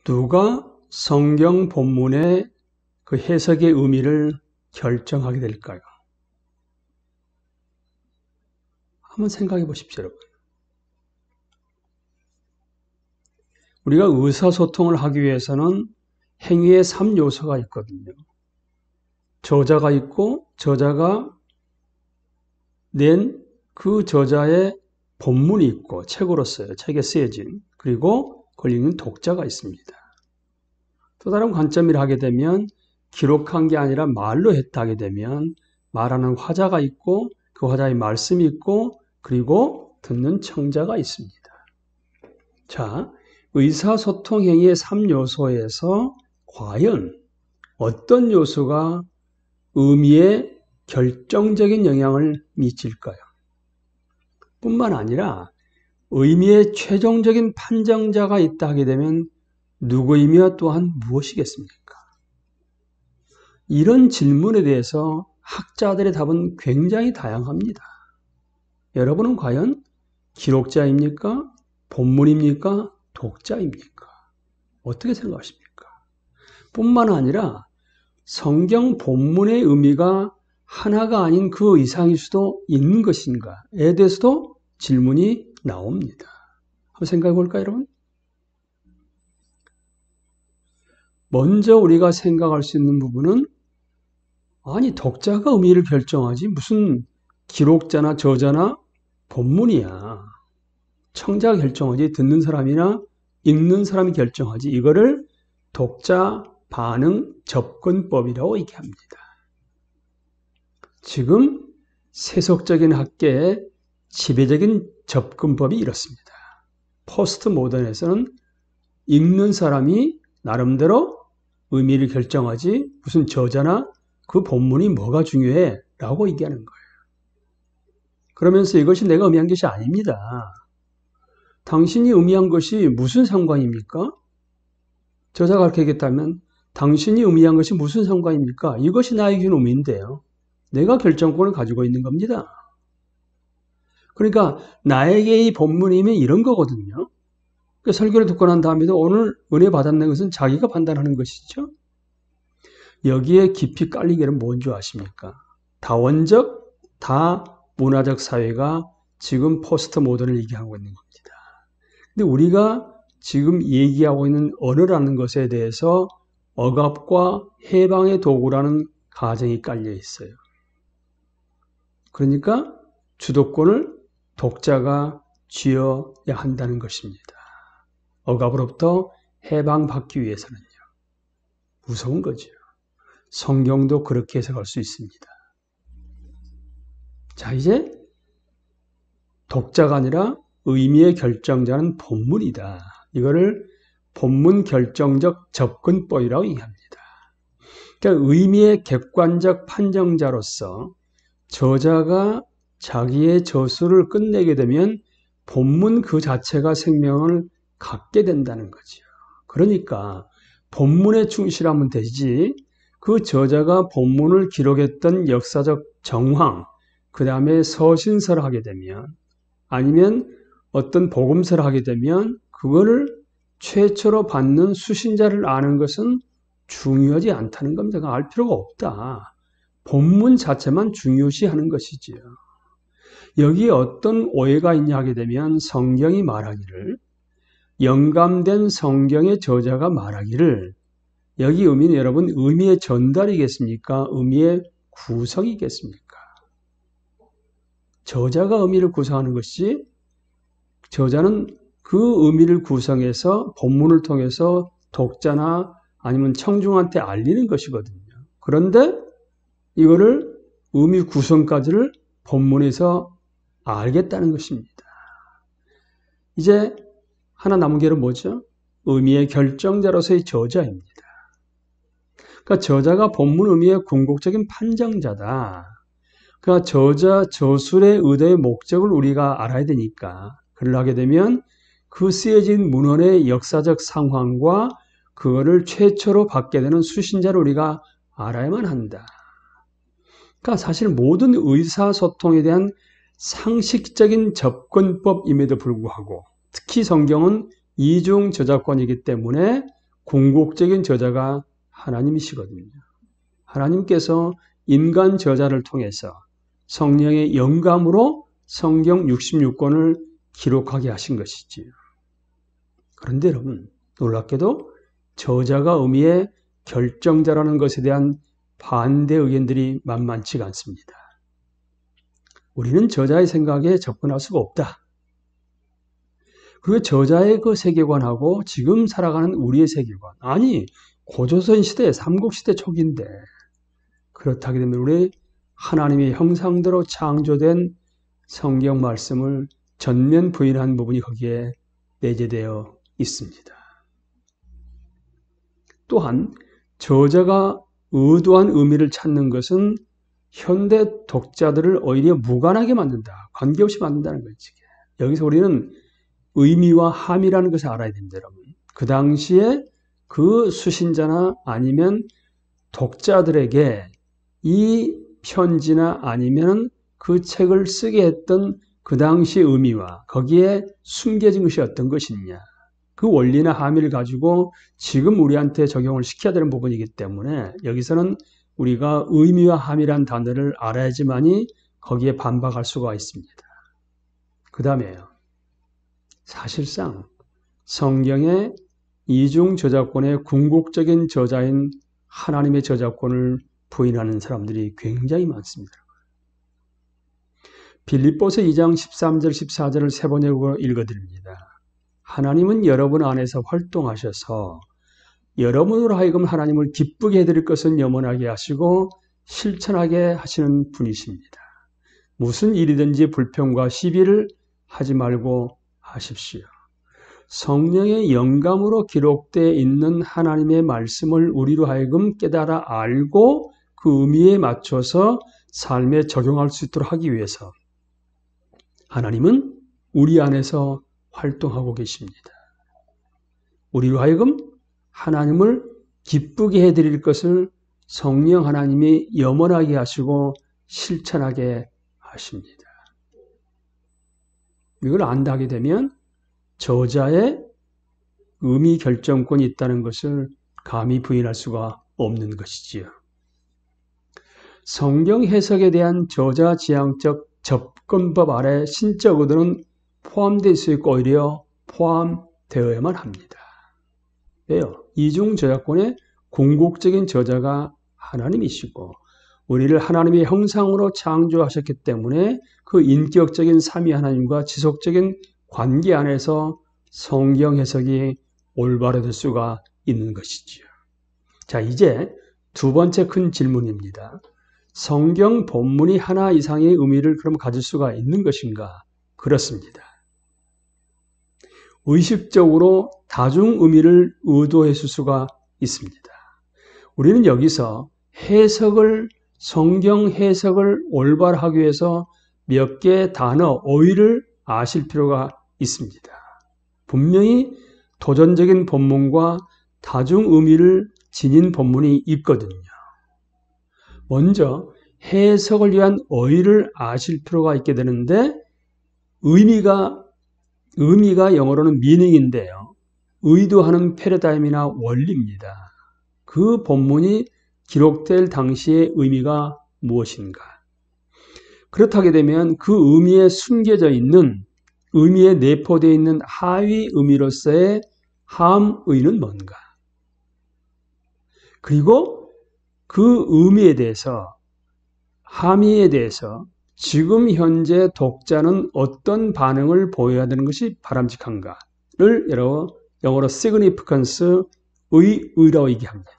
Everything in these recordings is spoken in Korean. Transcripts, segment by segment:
누가 성경 본문의 그 해석의 의미를 결정하게 될까요? 한번 생각해 보십시오, 여러분. 우리가 의사소통을 하기 위해서는 행위의 3요소가 있거든요. 저자가 있고, 저자가 낸 그 저자의 본문이 있고, 책으로서요, 책에 쓰여진, 그리고 그걸 읽는 독자가 있습니다. 또 다른 관점을 하게 되면 기록한 게 아니라 말로 했다 하게 되면 말하는 화자가 있고 그 화자의 말씀이 있고 그리고 듣는 청자가 있습니다. 자, 의사소통 행위의 3요소에서 과연 어떤 요소가 의미에 결정적인 영향을 미칠까요? 뿐만 아니라 의미의 최종적인 판정자가 있다 하게 되면 누구이며 또한 무엇이겠습니까? 이런 질문에 대해서 학자들의 답은 굉장히 다양합니다. 여러분은 과연 기록자입니까? 본문입니까? 독자입니까? 어떻게 생각하십니까? 뿐만 아니라 성경 본문의 의미가 하나가 아닌 그 이상일 수도 있는 것인가에 대해서도 질문이 나옵니다. 한번 생각해 볼까요, 여러분? 먼저 우리가 생각할 수 있는 부분은 아니 독자가 의미를 결정하지 무슨 기록자나 저자나 본문이야. 청자가 결정하지 듣는 사람이나 읽는 사람이 결정하지 이거를 독자 반응 접근법이라고 얘기합니다. 지금 세속적인 학계의 지배적인 접근법이 이렇습니다. 포스트 모던에서는 읽는 사람이 나름대로 의미를 결정하지 무슨 저자나 그 본문이 뭐가 중요해 라고 얘기하는 거예요. 그러면서 이것이 내가 의미한 것이 아닙니다. 당신이 의미한 것이 무슨 상관입니까? 저자가 그렇게 얘기했다면 당신이 의미한 것이 무슨 상관입니까? 이것이 나에게는 의미인데요. 내가 결정권을 가지고 있는 겁니다. 그러니까 나에게 이 본문이면 이런 거거든요. 그러니까 설교를 듣고 난 다음에도 오늘 은혜 받았는 것은 자기가 판단하는 것이죠. 여기에 깊이 깔리기는 뭔지 아십니까? 다원적, 다문화적 사회가 지금 포스트 모던을 얘기하고 있는 겁니다. 근데 우리가 지금 얘기하고 있는 언어라는 것에 대해서 억압과 해방의 도구라는 가정이 깔려 있어요. 그러니까 주도권을 독자가 쥐어야 한다는 것입니다. 억압으로부터 해방받기 위해서는요. 무서운 거죠. 성경도 그렇게 해석할 수 있습니다. 자, 이제 독자가 아니라 의미의 결정자는 본문이다. 이거를 본문 결정적 접근법이라고 얘기합니다. 그러니까 의미의 객관적 판정자로서 저자가 자기의 저술을 끝내게 되면 본문 그 자체가 생명을 갖게 된다는 거죠. 그러니까 본문에 충실하면 되지 그 저자가 본문을 기록했던 역사적 정황, 그 다음에 서신서를 하게 되면 아니면 어떤 복음서를 하게 되면 그거를 최초로 받는 수신자를 아는 것은 중요하지 않다는 겁니다. 알 필요가 없다. 본문 자체만 중요시하는 것이지요. 여기에 어떤 오해가 있냐 하게 되면 성경이 말하기를 영감된 성경의 저자가 말하기를 여기 의미는 여러분 의미의 전달이겠습니까? 의미의 구성이겠습니까? 저자가 의미를 구성하는 것이 저자는 그 의미를 구성해서 본문을 통해서 독자나 아니면 청중한테 알리는 것이거든요. 그런데 이거를 의미 구성까지를 본문에서 알겠다는 것입니다. 이제 하나 남은 게는 뭐죠? 의미의 결정자로서의 저자입니다. 그러니까 저자가 본문 의미의 궁극적인 판정자다. 그러니까 저자, 저술의 의도의 목적을 우리가 알아야 되니까 그걸 하게 되면 그 쓰여진 문헌의 역사적 상황과 그거를 최초로 받게 되는 수신자를 우리가 알아야만 한다. 그러니까 사실 모든 의사소통에 대한 상식적인 접근법임에도 불구하고 특히 성경은 이중 저작권이기 때문에 궁극적인 저자가 하나님이시거든요. 하나님께서 인간 저자를 통해서 성령의 영감으로 성경 66권을 기록하게 하신 것이지요. 그런데 여러분, 놀랍게도 저자가 의미의 결정자라는 것에 대한 반대 의견들이 만만치가 않습니다. 우리는 저자의 생각에 접근할 수가 없다. 그리고 저자의 그 세계관하고 지금 살아가는 우리의 세계관, 아니 고조선 시대, 삼국시대 초기인데 그렇다게 되면 우리 하나님의 형상대로 창조된 성경 말씀을 전면 부인한 부분이 거기에 내재되어 있습니다. 또한 저자가 의도한 의미를 찾는 것은 현대 독자들을 오히려 무관하게 만든다. 관계없이 만든다는 거지. 여기서 우리는 의미와 함이라는 것을 알아야 됩니다, 여러분. 그 당시에 그 수신자나 아니면 독자들에게 이 편지나 아니면 그 책을 쓰게 했던 그 당시의 의미와 거기에 숨겨진 것이 어떤 것이냐. 그 원리나 함의를 가지고 지금 우리한테 적용을 시켜야 되는 부분이기 때문에 여기서는 우리가 의미와 함이란 단어를 알아야지만이 거기에 반박할 수가 있습니다. 그 다음에요. 사실상 성경의 이중 저작권의 궁극적인 저자인 하나님의 저작권을 부인하는 사람들이 굉장히 많습니다. 빌립보서 2장 13절 14절을 세 번역으로 읽어드립니다. 하나님은 여러분 안에서 활동하셔서 여러분으로 하여금 하나님을 기쁘게 해드릴 것은 염원하게 하시고 실천하게 하시는 분이십니다. 무슨 일이든지 불평과 시비를 하지 말고 하십시오. 성령의 영감으로 기록되어 있는 하나님의 말씀을 우리로 하여금 깨달아 알고 그 의미에 맞춰서 삶에 적용할 수 있도록 하기 위해서 하나님은 우리 안에서 활동하고 계십니다. 우리로 하여금 하나님을 기쁘게 해드릴 것을 성령 하나님이 염원하게 하시고 실천하게 하십니다. 이걸 안다하게 되면 저자의 의미 결정권이 있다는 것을 감히 부인할 수가 없는 것이지요. 성경 해석에 대한 저자 지향적 접근법 아래 신적 의도는 포함될 수 있고 오히려 포함되어야만 합니다. 왜요? 이중 저작권의 궁극적인 저자가 하나님이시고 우리를 하나님의 형상으로 창조하셨기 때문에 그 인격적인 삼위 하나님과 지속적인 관계 안에서 성경 해석이 올바르될 수가 있는 것이지요. 자, 이제 두 번째 큰 질문입니다. 성경 본문이 하나 이상의 의미를 그럼 가질 수가 있는 것인가? 그렇습니다. 의식적으로 다중 의미를 의도했을 수가 있습니다. 우리는 여기서 성경 해석을 올바로 하기 위해서 몇 개의 단어, 어휘를 아실 필요가 있습니다. 분명히 도전적인 본문과 다중 의미를 지닌 본문이 있거든요. 먼저 해석을 위한 어휘를 아실 필요가 있게 되는데 의미가 영어로는 meaning인데요. 의도하는 패러다임이나 원리입니다. 그 본문이 기록될 당시의 의미가 무엇인가? 그렇다게 되면 그 의미에 숨겨져 있는 의미에 내포되어 있는 하위 의미로서의 함의는 뭔가? 그리고 그 의미에 대해서 함의에 대해서 지금 현재 독자는 어떤 반응을 보여야 되는 것이 바람직한가를 영어로 significance의 의라고 얘기합니다.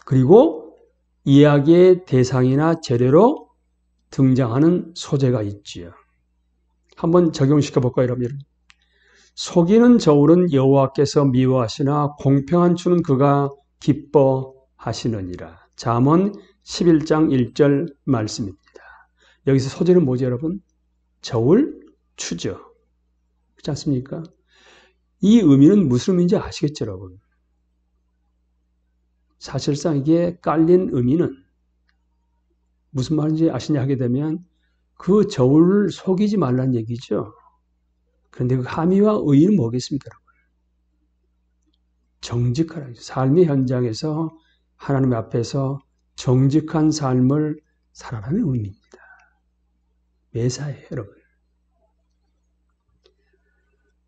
그리고 이야기의 대상이나 재료로 등장하는 소재가 있지요. 한번 적용시켜 볼까요, 여러분? 속이는 저울은 여호와께서 미워하시나 공평한 주는 그가 기뻐하시느니라. 잠언 11장 1절 말씀입니다. 여기서 소재는 뭐죠, 여러분? 저울, 추죠. 그렇지 않습니까? 이 의미는 무슨 의미인지 아시겠죠, 여러분? 사실상 이게 깔린 의미는 무슨 말인지 아시냐 하게 되면 그 저울을 속이지 말라는 얘기죠. 그런데 그 함의와 의의는 뭐겠습니까, 여러분? 정직하라. 삶의 현장에서 하나님 앞에서 정직한 삶을 살아가는 의미입니다. 매사에 여러분.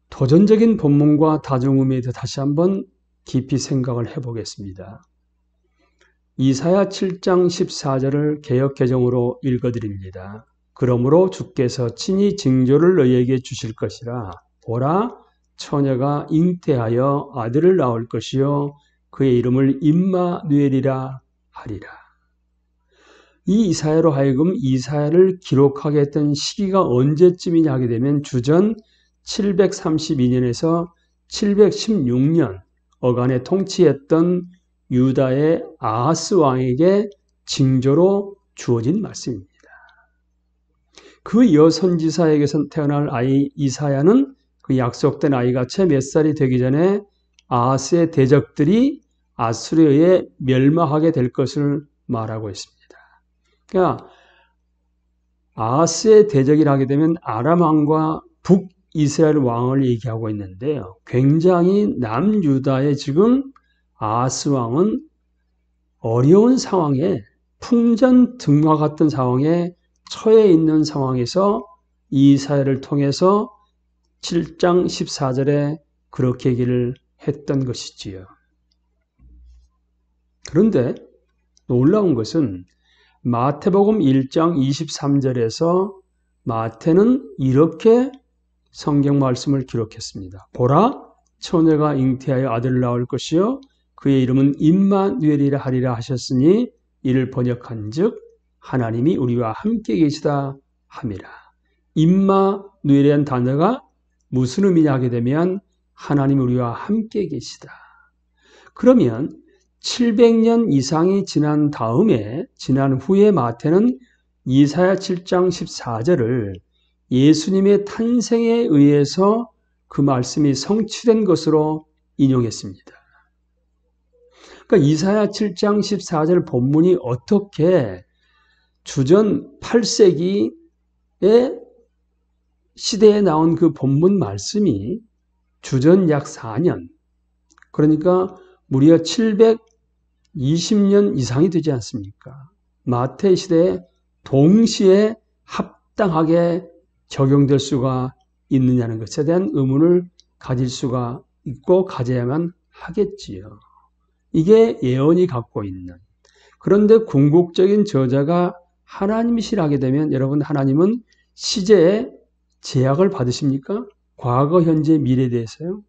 도전적인 본문과 다중의미에 대해 다시 한번 깊이 생각을 해보겠습니다. 이사야 7장 14절을 개역개정으로 읽어드립니다. 그러므로 주께서 친히 징조를 너희에게 주실 것이라. 보라, 처녀가 잉태하여 아들을 낳을 것이요 그의 이름을 임마누엘이라 하리라. 이 이사야로 하여금 이사야를 기록하게 했던 시기가 언제쯤이냐 하게 되면 주전 732년에서 716년 어간에 통치했던 유다의 아하스 왕에게 징조로 주어진 말씀입니다. 그 여선지사에게서 태어날 아이 이사야는 그 약속된 아이가 채 몇 살이 되기 전에 아하스의 대적들이 아수르에 멸망하게 될 것을 말하고 있습니다. 그러니까 아하스의 대적이라 하게 되면 아람 왕과 북이스라엘 왕을 얘기하고 있는데요. 굉장히 남유다의 지금 아하스 왕은 어려운 상황에 풍전등화 같은 상황에 처해 있는 상황에서 이사야를 통해서 7장 14절에 그렇게 얘기를 했던 것이지요. 그런데 놀라운 것은 마태복음 1장 23절에서 마태는 이렇게 성경 말씀을 기록했습니다. 보라, 처녀가 잉태하여 아들을 낳을 것이요 그의 이름은 임마누엘이라 하리라 하셨으니 이를 번역한즉 하나님이 우리와 함께 계시다 함이라. 임마누엘이라는 단어가 무슨 의미냐 하게 되면 하나님이 우리와 함께 계시다. 그러면 700년 이상이 지난 후에 마태는 이사야 7장 14절을 예수님의 탄생에 의해서 그 말씀이 성취된 것으로 인용했습니다. 그러니까 이사야 7장 14절 본문이 어떻게 주전 8세기의 시대에 나온 그 본문 말씀이 주전 약 4년, 그러니까 무려 720년 이상이 되지 않습니까? 마태 시대에 동시에 합당하게 적용될 수가 있느냐는 것에 대한 의문을 가질 수가 있고 가져야만 하겠지요. 이게 예언이 갖고 있는. 그런데 궁극적인 저자가 하나님이시라 하게 되면 여러분 하나님은 시제에 제약을 받으십니까? 과거, 현재, 미래에 대해서요?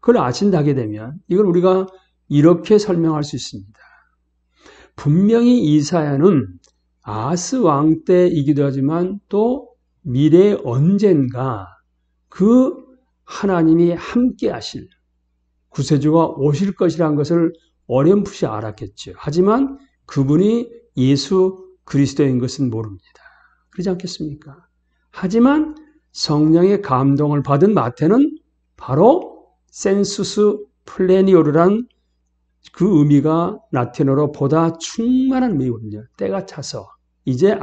그걸 아신다 하게 되면 이걸 우리가 이렇게 설명할 수 있습니다. 분명히 이사야는 아하스 왕 때이기도 하지만 또 미래 언젠가 그 하나님이 함께 하실 구세주가 오실 것이라는 것을 어렴풋이 알았겠죠. 하지만 그분이 예수 그리스도인 것은 모릅니다. 그렇지 않겠습니까? 하지만 성령의 감동을 받은 마태는 바로 센수스 플래니오르란 그 의미가 라틴어로 보다 충만한 의미거든요. 때가 차서 이제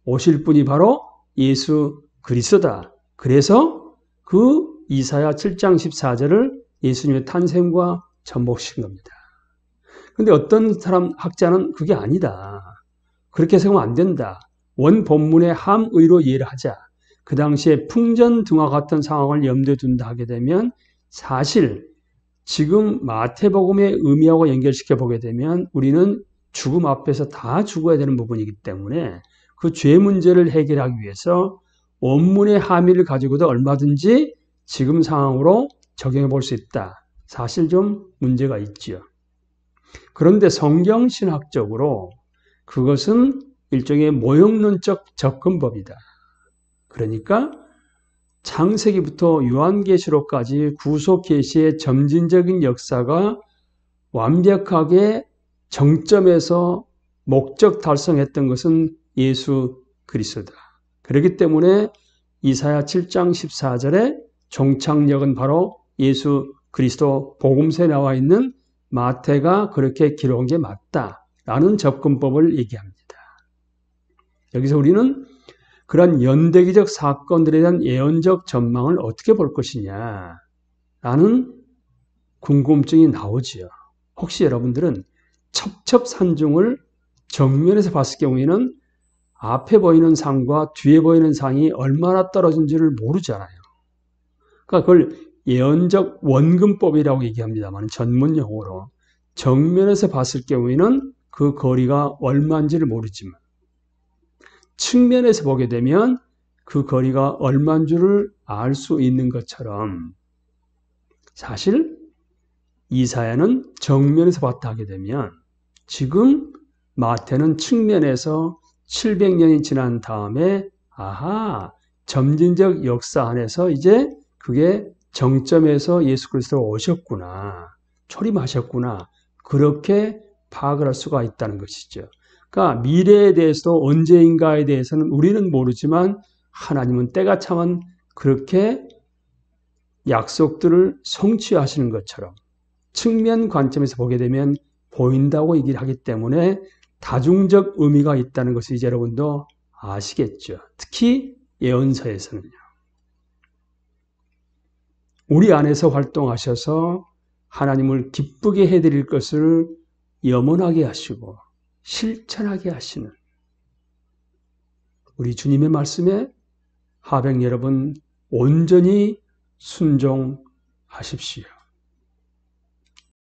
오실 분이 바로 예수 그리스도다. 그래서 그 이사야 7장 14절을 예수님의 탄생과 접목시킨 겁니다. 그런데 어떤 학자는 그게 아니다. 그렇게 생각하면 안 된다. 원 본문의 함의로 이해를 하자. 그 당시에 풍전등화 같은 상황을 염두에 둔다 하게 되면 사실 지금 마태복음의 의미하고 연결시켜 보게 되면 우리는 죽음 앞에서 다 죽어야 되는 부분이기 때문에 그 죄 문제를 해결하기 위해서 원문의 함의를 가지고도 얼마든지 지금 상황으로 적용해 볼 수 있다. 사실 좀 문제가 있지요. 그런데 성경신학적으로 그것은 일종의 모형론적 접근법이다. 그러니까 창세기부터 요한계시록까지 구속계시의 점진적인 역사가 완벽하게 정점에서 목적 달성했던 것은 예수 그리스도다. 그렇기 때문에 이사야 7장 14절에 종착역은 바로 예수 그리스도 복음서에 나와 있는 마태가 그렇게 기록한 게 맞다라는 접근법을 얘기합니다. 여기서 우리는 그런 연대기적 사건들에 대한 예언적 전망을 어떻게 볼 것이냐 라는 궁금증이 나오지요. 혹시 여러분들은 첩첩산중을 정면에서 봤을 경우에는 앞에 보이는 산과 뒤에 보이는 산이 얼마나 떨어진지를 모르잖아요. 그러니까 그걸 예언적 원근법이라고 얘기합니다만 전문 용어로 정면에서 봤을 경우에는 그 거리가 얼마인지를 모르지만 측면에서 보게 되면 그 거리가 얼마인 줄을 알 수 있는 것처럼 사실 이사야는 정면에서 봤다 하게 되면 지금 마태는 측면에서 700년이 지난 다음에 아하 점진적 역사 안에서 이제 그게 정점에서 예수 그리스도가 오셨구나 초림하셨구나 그렇게 파악을 할 수가 있다는 것이죠. 그러니까 미래에 대해서도 언제인가에 대해서는 우리는 모르지만 하나님은 때가 차면 그렇게 약속들을 성취하시는 것처럼 측면 관점에서 보게 되면 보인다고 얘기를 하기 때문에 다중적 의미가 있다는 것을 이제 여러분도 아시겠죠. 특히 예언서에서는요. 우리 안에서 활동하셔서 하나님을 기쁘게 해드릴 것을 염원하게 하시고 실천하게 하시는 우리 주님의 말씀에 하백 여러분 온전히 순종하십시오.